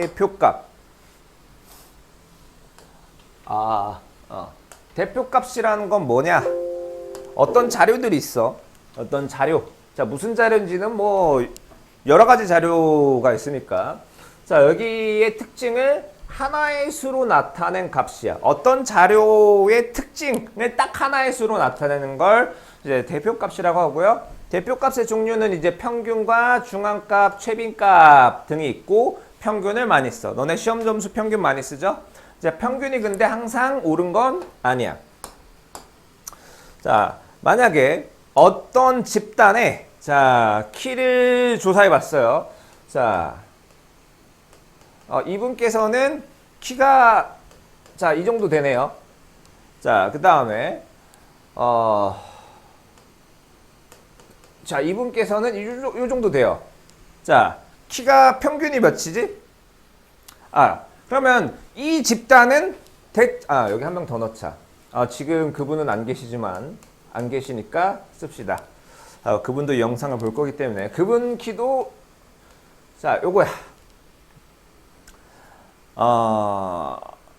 대표값. 대표값이라는 건 뭐냐? 어떤 자료들이 있어. 어떤 자료. 자, 무슨 자료인지는 뭐 여러 가지 자료가 있으니까. 자, 여기의 특징을 하나의 수로 나타낸 값이야. 어떤 자료의 특징을 딱 하나의 수로 나타내는 걸 이제 대표값이라고 하고요. 대표값의 종류는 이제 평균과 중앙값, 최빈값 등이 있고 평균을 많이 써. 너네 시험 점수 평균 많이 쓰죠? 자, 평균이 근데 항상 옳은 건 아니야. 자, 만약에 어떤 집단에 자, 키를 조사해 봤어요. 자, 이분께서는 키가 자, 이 정도 되네요. 자, 그 다음에 자, 이분께서는 이 정도 돼요. 자, 키가 평균이 몇이지? 그러면 이 집단은 여기 한 명 더 넣자. 지금 그분은 안 계시지만 안 계시니까 씁시다. 그분도 이 영상을 볼 거기 때문에 그분 키도 자, 요거야.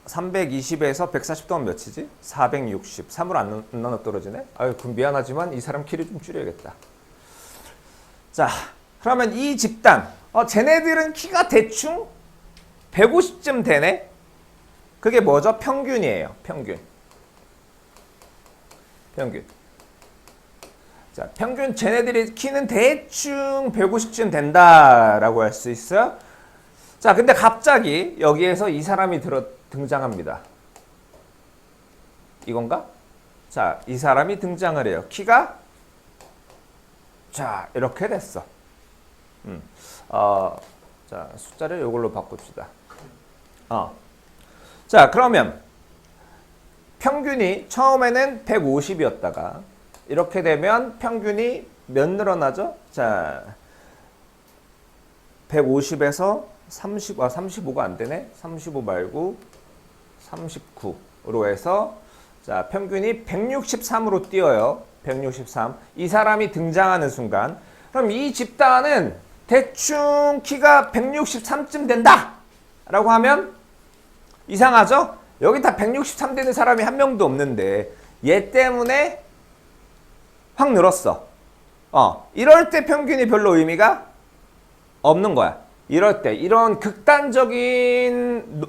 320에서 140 더하면 몇이지? 460. 3으로 안 나눠 떨어지네? 그럼 미안하지만 이 사람 키를 좀 줄여야겠다. 자, 그러면 이 집단, 쟤네들은 키가 대충 150쯤 되네? 그게 뭐죠? 평균이에요. 평균. 자, 평균 쟤네들이 키는 대충 150쯤 된다라고 할 수 있어요. 자, 근데 갑자기 여기에서 이 사람이 등장합니다. 이건가? 자, 이 사람이 등장을 해요. 키가 자, 이렇게 됐어. 자, 숫자를 이걸로 바꿉시다. 자, 그러면 평균이 처음에는 150이었다가 이렇게 되면 평균이 몇 늘어나죠? 자, 150에서 35가 안 되네. 35 말고 39로 해서 자, 평균이 163으로 뛰어요. 163. 이 사람이 등장하는 순간 그럼 이 집단은 대충 키가 163쯤 된다 라고 하면 이상하죠? 여기 다 163 되는 사람이 한 명도 없는데 얘 때문에 확 늘었어. 이럴 때 평균이 별로 의미가 없는 거야. 이럴 때 이런 극단적인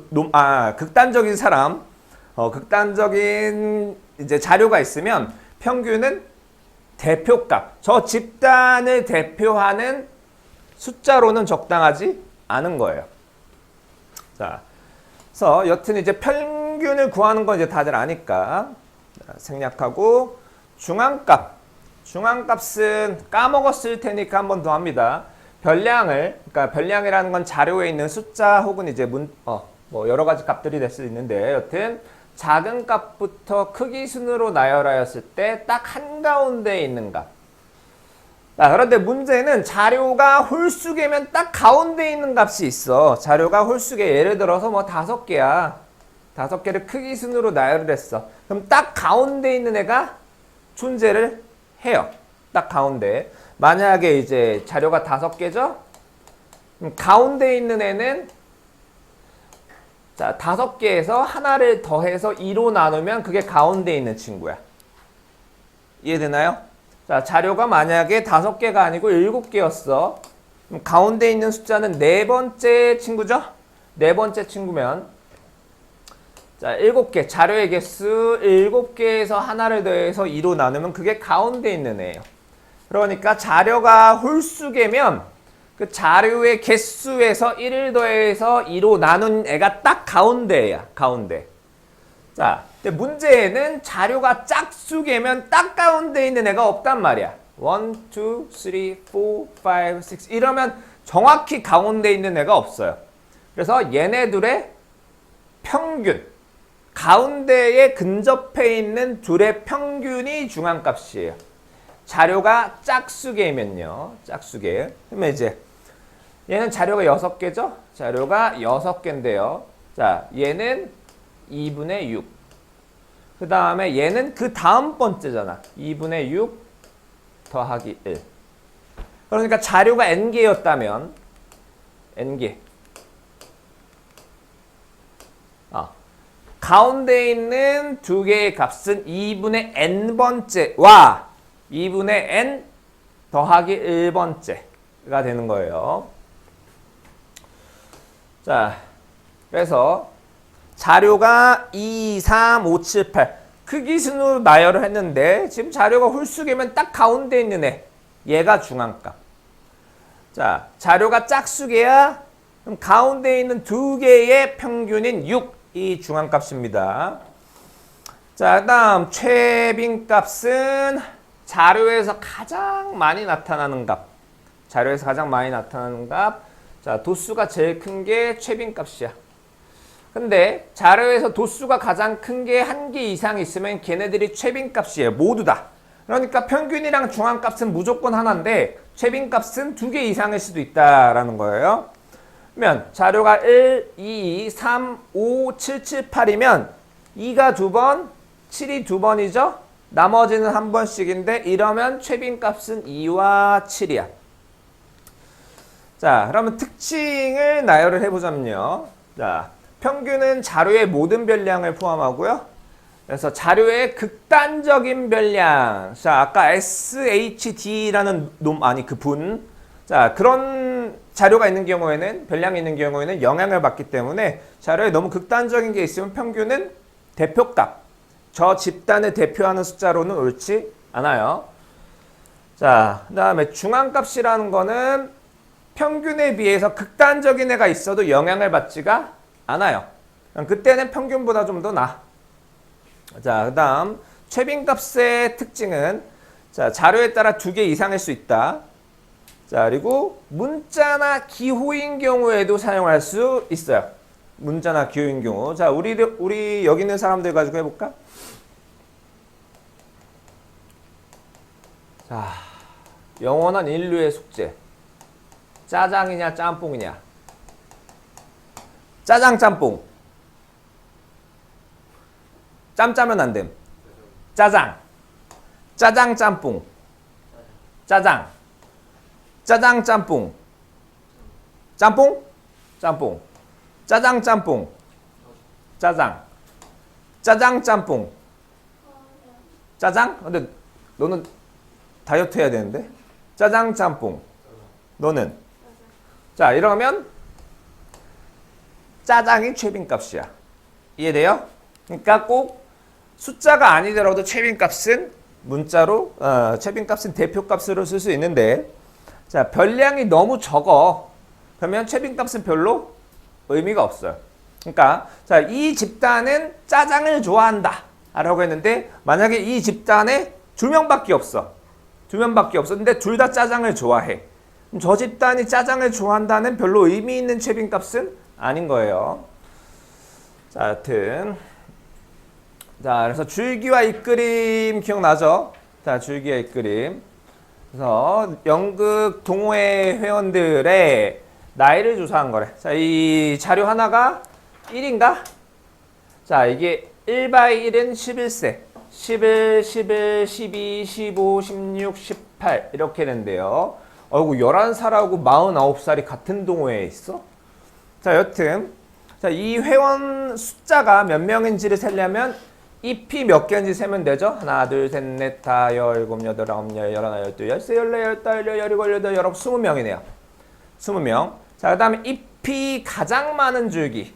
사람, 극단적인 이제 자료가 있으면 평균은 대표값, 저 집단을 대표하는 숫자로는 적당하지 않은 거예요. 자, 그래서 여튼 이제 평균을 구하는 건 이제 다들 아니까 생략하고 중앙값은 까먹었을 테니까 한 번 더 합니다. 그러니까 별량이라는 건 자료에 있는 숫자 혹은 이제 뭐 여러 가지 값들이 될 수 있는데 여튼 작은 값부터 크기 순으로 나열하였을 때 딱 한가운데에 있는 값. 그런데 문제는 자료가 홀수개면 딱 가운데 있는 값이 있어. 자료가 홀수개 예를 들어서 뭐 5개야. 5개를 크기 순으로 나열을 했어. 그럼 딱 가운데 있는 애가 존재를 해요. 딱 가운데. 만약에 이제 자료가 5개죠? 그럼 가운데 있는 애는 자, 5개에서 하나를 더해서 2로 나누면 그게 가운데 있는 친구야. 이해되나요? 자, 자료가 만약에 5개가 아니고 7개였어. 그럼 가운데 있는 숫자는 네 번째 친구죠? 네 번째 친구면 자, 7개. 자료의 개수 7개에서 하나를 더해서 2로 나누면 그게 가운데 있는 애예요. 그러니까 자료가 홀수개면 그 자료의 개수에서 1을 더해서 2로 나눈 애가 딱 가운데야. 가운데. 자, 근데 문제는 자료가 짝수개면 딱 가운데 있는 애가 없단 말이야. 1, 2, 3, 4, 5, 6 이러면 정확히 가운데 있는 애가 없어요. 그래서 얘네들의 평균, 가운데에 근접해 있는 둘의 평균이 중앙값이에요. 자료가 짝수개면요. 짝수개. 그러면 이제 얘는 자료가 6개죠? 자료가 6개인데요. 자, 얘는 2분의 6. 그 다음에 얘는 그 다음 번째잖아. 2분의 6 더하기 1. 그러니까 자료가 n개였다면 n개. 가운데 있는 두 개의 값은 2분의 n번째와 2분의 n 더하기 1번째가 되는 거예요. 자, 그래서 자료가 2, 3, 5, 7, 8 크기 순으로 나열을 했는데 지금 자료가 홀수개면 딱 가운데 있는 얘가 중앙값. 자, 자료가 짝수개야. 그럼 가운데 있는 두 개의 평균인 6이 중앙값입니다. 자, 그다음 최빈값은 자료에서 가장 많이 나타나는 값. 자료에서 가장 많이 나타나는 값. 자, 도수가 제일 큰 게 최빈값이야. 근데 자료에서 도수가 가장 큰 게 한 개 이상 있으면 걔네들이 최빈값이에요. 모두 다. 그러니까 평균이랑 중앙값은 무조건 하나인데 최빈값은 두 개 이상일 수도 있다라는 거예요. 그러면 자료가 1, 2, 3, 5, 7, 7, 8이면 2가 두 번, 7이 두 번이죠? 나머지는 한 번씩인데 이러면 최빈값은 2와 7이야. 자, 그러면 특징을 나열을 해보자면요. 자, 평균은 자료의 모든 별량을 포함하고요. 그래서 자료의 극단적인 별량. 자, 아까 SHD라는 분. 자, 그런 자료가 있는 경우에는, 별량이 있는 경우에는 영향을 받기 때문에 자료에 너무 극단적인 게 있으면 평균은 대표값. 저 집단을 대표하는 숫자로는 옳지 않아요. 자, 그 다음에 중앙값이라는 거는 평균에 비해서 극단적인 애가 있어도 영향을 받지가 않아요. 그때는 평균보다 좀 더 나아. 자, 그 다음 최빈값의 특징은 자, 자료에 따라 두 개 이상일 수 있다. 자, 그리고 문자나 기호인 경우에도 사용할 수 있어요. 문자나 기호인 경우. 자, 우리 여기 있는 사람들 가지고 해볼까? 자, 영원한 인류의 숙제. 짜장이냐 짬뽕이냐? 짜장 짬뽕. 짬짜면 안 됨. 짜장. 짜장 짬뽕. 짜장. 짜장 짬뽕. 짬뽕? 짬뽕. 짜장 짬뽕. 짜장. 짜장 짬뽕. 짜장? 근데 너는 다이어트 해야 되는데? 짜장 짬뽕. 너는? 자, 이러면 짜장이 최빈값이야. 이해돼요? 그러니까 꼭 숫자가 아니더라도 최빈값은 문자로 최빈값은 대표값으로 쓸 수 있는데 자, 별량이 너무 적어. 그러면 최빈값은 별로 의미가 없어요. 그러니까 자, 이 집단은 짜장을 좋아한다 라고 했는데 만약에 이 집단에 두 명밖에 없어. 두 명밖에 없어. 근데 둘 다 짜장을 좋아해. 그럼 저 집단이 짜장을 좋아한다는 별로 의미 있는 최빈값은 아닌 거예요. 자, 여튼 자, 그래서 줄기와 잇그림 기억나죠? 자, 줄기와 잇그림. 그래서 연극 동호회 회원들의 나이를 조사한 거래. 자, 이 자료 하나가 1인가? 자, 이게 1/1은 11세. 11, 11, 12, 15, 16, 18 이렇게 된대요. 어이구, 11살하고 49살이 같은 동호회에 있어? 자, 여튼 자, 이 회원 숫자가 몇 명인지를 세려면 잎이 몇 개인지 세면 되죠? 하나, 둘, 셋, 넷, 다, 열, 일곱, 여덟, 아홉, 열, 열하나, 열둘, 열세, 열네, 열다, 열일곱, 열여덟, 열아홉, 20명이네요. 20명. 자, 그 다음에 잎이 가장 많은 줄기.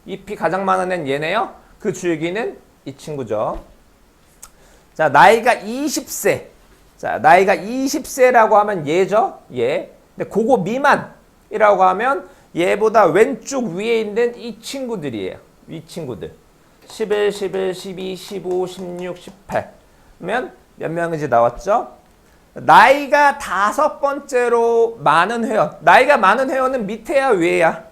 잎이 가장 많은 애는 얘네요. 그 줄기는 이 친구죠. 자, 나이가 20세. 자, 나이가 20세라고 하면 얘죠? 얘. 근데 그거 미만이라고 하면 얘보다 왼쪽 위에 있는 이 친구들이에요. 이 친구들. 11, 11, 12, 15, 16, 18. 그러면 몇 명인지 나왔죠? 나이가 5번째로 많은 회원. 나이가 많은 회원은 밑에야 위에야?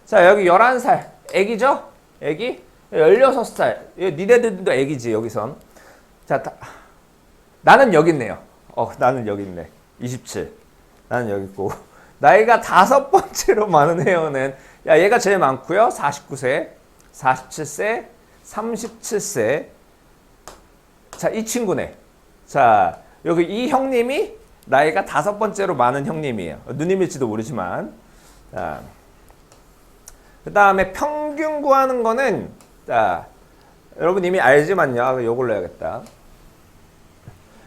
자, 여기 11살. 애기죠? 애기? 16살. 니네들도 애기지, 여기선. 자, 나는 여기 있네요. 나는 여기 있네. 27. 나는 여기 있고. 나이가 5번째로 많은 회원은, 야, 얘가 제일 많고요. 49세, 47세, 37세. 자, 이 친구네. 자, 여기 이 형님이 나이가 5번째로 많은 형님이에요. 누님일지도 모르지만. 자. 그 다음에 평균 구하는 거는, 자, 여러분 이미 알지만요. 이걸로 해야겠다.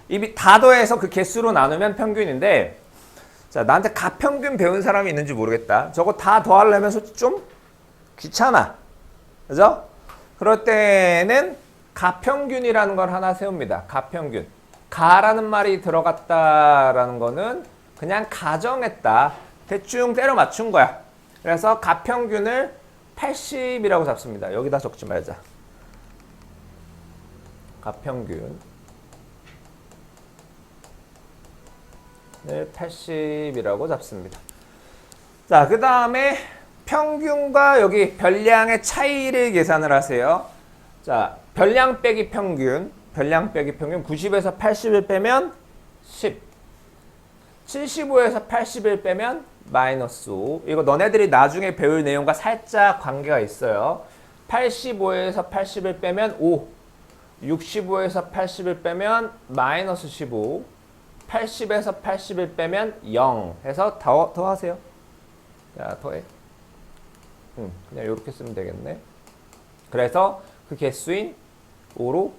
이미 다 더해서 그 개수로 나누면 평균인데, 자, 나한테 가평균 배운 사람이 있는지 모르겠다. 저거 다 더하려면 솔직히 좀 귀찮아. 그죠? 그럴 때는 가평균이라는 걸 하나 세웁니다. 가평균. 가라는 말이 들어갔다라는 거는 그냥 가정했다. 대충 때려 맞춘 거야. 그래서 가평균을 80이라고 잡습니다. 여기다 적지 말자. 가평균 80이라고 잡습니다. 자, 그 다음에 평균과 여기 별량의 차이를 계산을 하세요. 자, 별량 빼기 평균 90에서 80을 빼면 10, 75에서 80을 빼면 마이너스 5. 이거 너네들이 나중에 배울 내용과 살짝 관계가 있어요. 85에서 80을 빼면 5, 65에서 80을 빼면 마이너스 15, 80에서 80을 빼면 0 해서 더 하세요. 자, 더해. 그냥 이렇게 쓰면 되겠네. 그래서 그 개수인 5로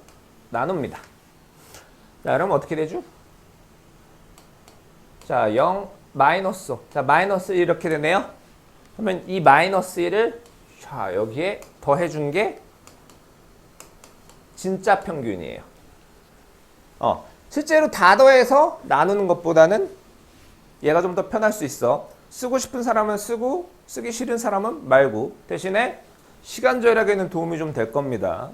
나눕니다. 자, 그럼 어떻게 되죠? 자, 0, 마이너스 5. 자, 마이너스 1 이렇게 되네요. 그러면 이 마이너스 1을 자, 여기에 더해준 게 진짜 평균이에요. 실제로 다 더해서 나누는 것보다는 얘가 좀 더 편할 수 있어. 쓰고 싶은 사람은 쓰고 쓰기 싫은 사람은 말고 대신에 시간 절약에는 도움이 좀 될 겁니다.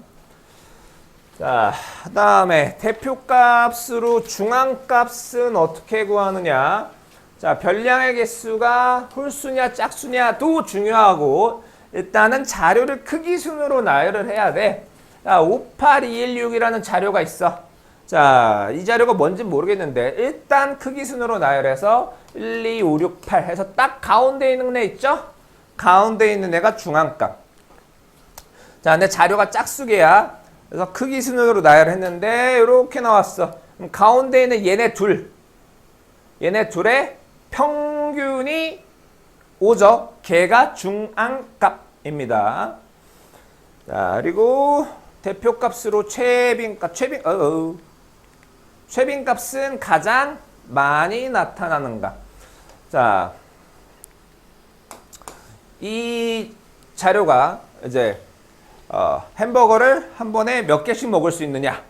자, 그 다음에 대표값으로 중앙값은 어떻게 구하느냐. 자, 별량의 개수가 홀수냐 짝수냐도 중요하고 일단은 자료를 크기 순으로 나열을 해야 돼. 자, 58216이라는 자료가 있어. 자, 이 자료가 뭔지 모르겠는데 일단 크기 순으로 나열해서 1, 2, 5, 6, 8 해서 딱 가운데 있는 애 있죠? 가운데 있는 애가 중앙값. 자, 근데 자료가 짝수개야. 그래서 크기 순으로 나열했는데 이렇게 나왔어. 그럼 가운데 있는 얘네 둘의 평균이 5죠. 걔가 중앙값입니다. 자, 그리고 대표값으로 최빈값은 가장 많이 나타나는 값. 자, 이 자료가 이제 햄버거를 한 번에 몇 개씩 먹을 수 있느냐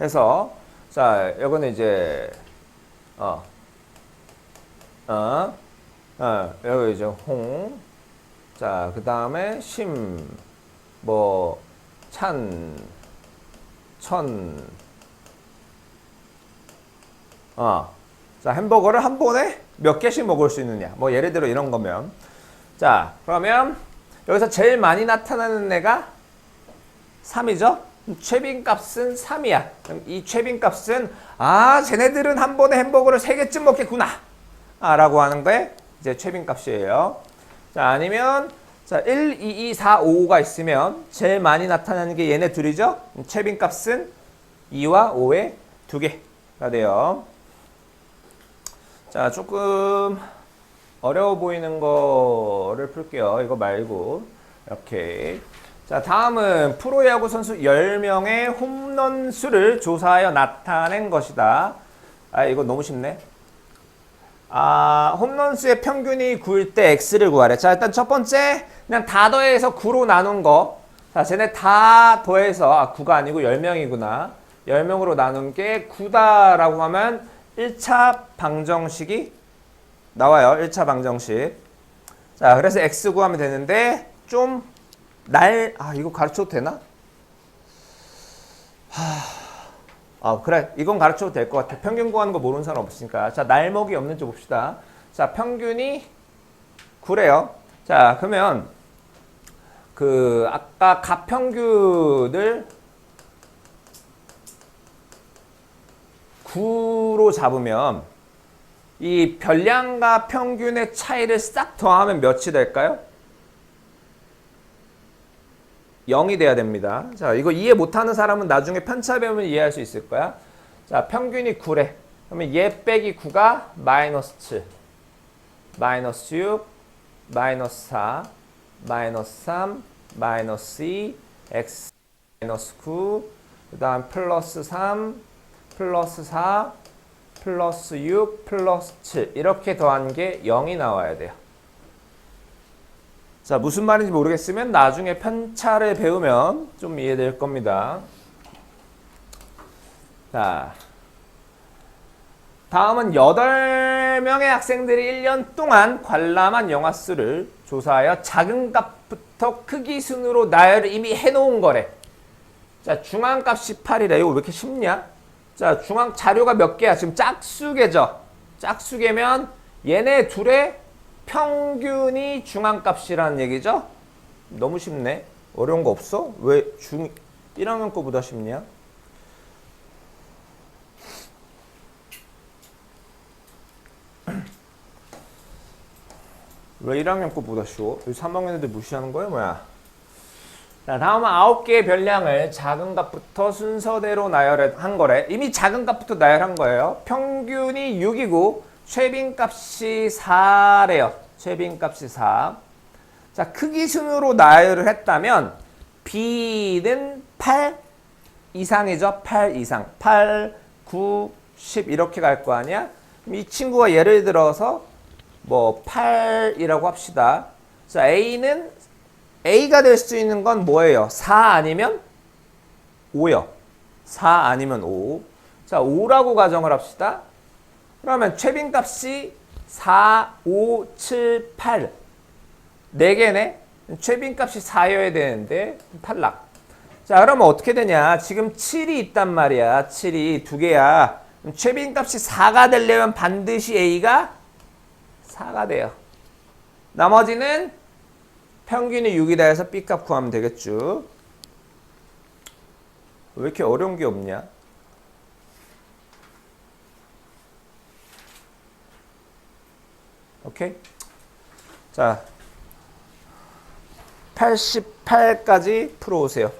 해서 자, 이거는 이제 여기 이제 홍, 자, 그 다음에 심, 찬, 천, 자, 햄버거를 한 번에 몇 개씩 먹을 수 있느냐. 뭐 예를 들어 이런 거면. 자, 그러면 여기서 제일 많이 나타나는 애가 3이죠? 최빈값은 3이야. 그럼 이 최빈값은 쟤네들은 한 번에 햄버거를 3개쯤 먹겠구나. 라고 하는 거에 이제 최빈값이에요. 자, 아니면 자, 1, 2, 2, 4, 5가 있으면 제일 많이 나타나는 게 얘네 둘이죠? 최빈값은 2와 5의 2개가 돼요. 자, 조금 어려워 보이는 거를 풀게요. 이거 말고 이렇게. 자, 다음은 프로야구 선수 10명의 홈런 수를 조사하여 나타낸 것이다. 이거 너무 쉽네. 홈런 수의 평균이 9일 때 X를 구하래. 자, 일단 첫 번째 그냥 다 더해서 9로 나눈 거. 자, 쟤네 다 더해서 9가 아니고 10명이구나. 10명으로 나눈 게 9다라고 하면 1차 방정식이 나와요. 1차 방정식. 자, 그래서 X 구하면 되는데 좀 이거 가르쳐도 되나? 그래. 이건 가르쳐도 될 것 같아. 평균 구하는 거 모르는 사람 없으니까. 자, 날먹이 없는지 봅시다. 자, 평균이 9래요. 자, 그러면 아까 가평균을 9로 잡으면 이 별량과 평균의 차이를 싹 더하면 몇이 될까요? 0이 돼야 됩니다. 자, 이거 이해 못하는 사람은 나중에 편차 배우면 이해할 수 있을 거야. 자, 평균이 9래. 그러면 얘 빼기 9가 마이너스 7, 마이너스 6, 마이너스 4, 마이너스 3, 마이너스 2, x 마이너스 9, 그 다음 플러스 3, 플러스 4, 플러스 6, 플러스 7 이렇게 더한 게 0이 나와야 돼요. 자, 무슨 말인지 모르겠으면 나중에 편차를 배우면 좀 이해될 겁니다. 자, 다음은 8명의 학생들이 1년 동안 관람한 영화 수를 조사하여 작은 값부터 크기 순으로 나열을 이미 해놓은 거래. 자, 중앙값이 8이래. 이거 왜 이렇게 쉽냐? 자, 중앙 자료가 몇 개야? 지금 짝수개죠. 짝수개면 얘네 둘의 평균이 중앙값이라는 얘기죠. 너무 쉽네. 어려운 거 없어? 왜 1학년 거보다 쉽냐? 왜 1학년 거보다 쉬워? 3학년 애들 무시하는 거야? 뭐야? 자, 다음은 9개의 별량을 작은 값부터 순서대로 나열한 거래. 이미 작은 값부터 나열한 거예요. 평균이 6이고 최빈값이 4래요. 최빈값이 4. 자, 크기 순으로 나열을 했다면 B는 8 이상이죠. 8 이상. 8, 9, 10 이렇게 갈 거 아니야? 이 친구가 예를 들어서 뭐 8이라고 합시다. 자, A가 될 수 있는 건 뭐예요? 4 아니면 5요. 4 아니면 5. 자, 5라고 가정을 합시다. 그러면 최빈값이 4, 5, 7, 8. 4개네? 최빈값이 4여야 되는데 탈락. 자, 그러면 어떻게 되냐? 지금 7이 있단 말이야. 7이 2개야. 최빈값이 4가 되려면 반드시 A가 4가 돼요. 나머지는 평균이 6이다 해서 B값 구하면 되겠죠. 왜 이렇게 어려운 게 없냐? 오케이? 자, 88까지 풀어오세요.